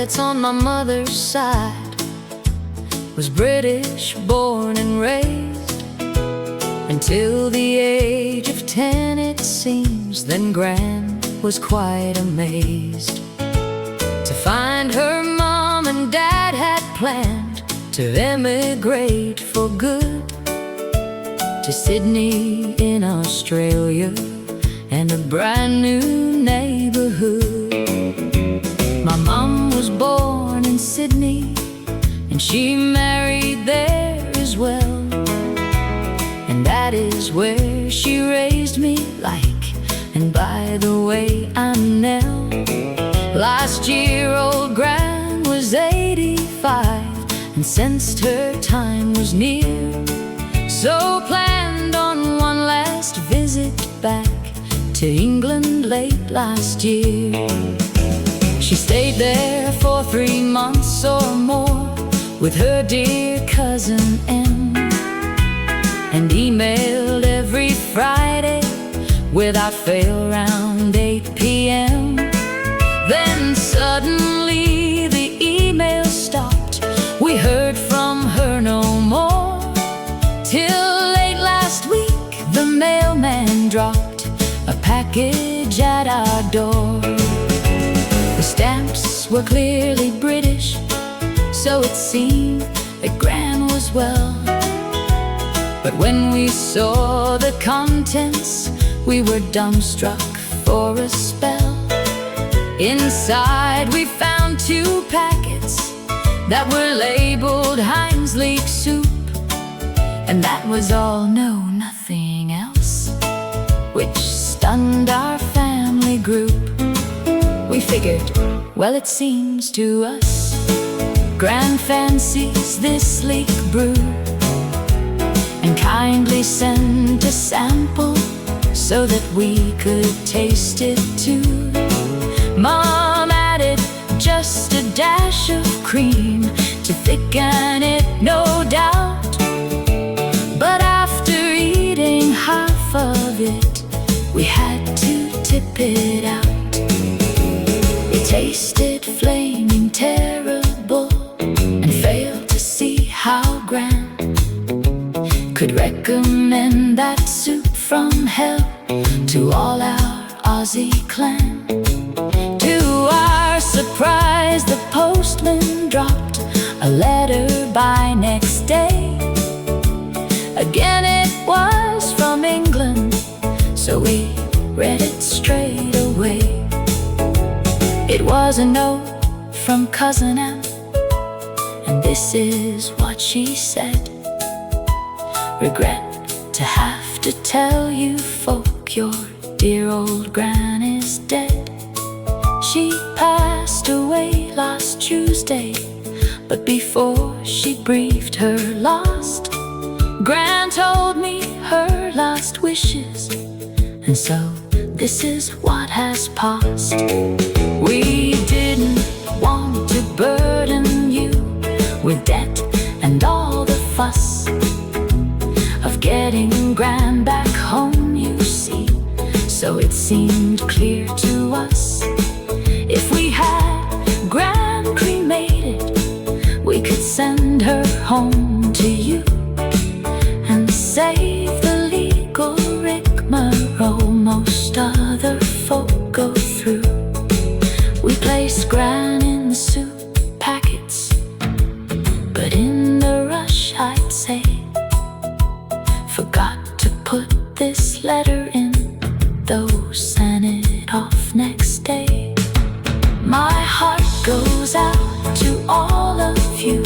that's on my mother's side was British born and raised until the age of 10, it seems. Then Gran was quite amazed to find her mom and dad had planned to emigrate for good to Sydney in Australia and a brand new neighborhood. My mom was born in Sydney and she married there as well, and that is where she raised me like. And by the way, I'm Nell. Last year old Gran was 85 and sensed her time was near, so planned on one last visit back to England late last year. She stayed there for 3 months or more with her dear cousin Em, and emailed every Friday without fail around 8 p.m. Then suddenly the email stopped. We heard from her no more till late last week the mailman dropped a package at our door. The stamps were clearly British, so it seemed that Gran was well. But when we saw the contents, we were dumbstruck for a spell. Inside we found 2 packets that were labeled Heinz leek soup, and that was all, no, nothing else, which stunned our family group. We figured, well, it seems to us Gran fancies this leek brew, and kindly sent a sample so that we could taste it too. Mom added just a dash of cream to thicken it, no doubt, but after eating half of it, we had to tip it out. It tasted flaming terrible, and failed to see how Gran could recommend that soup from hell to all our Aussie clan. To our surprise, the postman dropped a letter by next day. Again it was from England, so we read it straight away. It was a note from Cousin Em, and this is what she said. Regret to have to tell you folk, your dear old Gran is dead. She passed away last Tuesday, but before she breathed her last, Gran told me her last wishes, and so this is what has passed. We didn't want to burden you with debt and all the fuss of getting Gran back home, you see. So it seemed clear to us, if we had Gran cremated, we could send her home to you and save the legal rigmarole most other folk go through. We placed Gran in the soup packets, but in the rush, I'd say, forgot to put this letter in, though sent it off next day. My heart goes out to all of you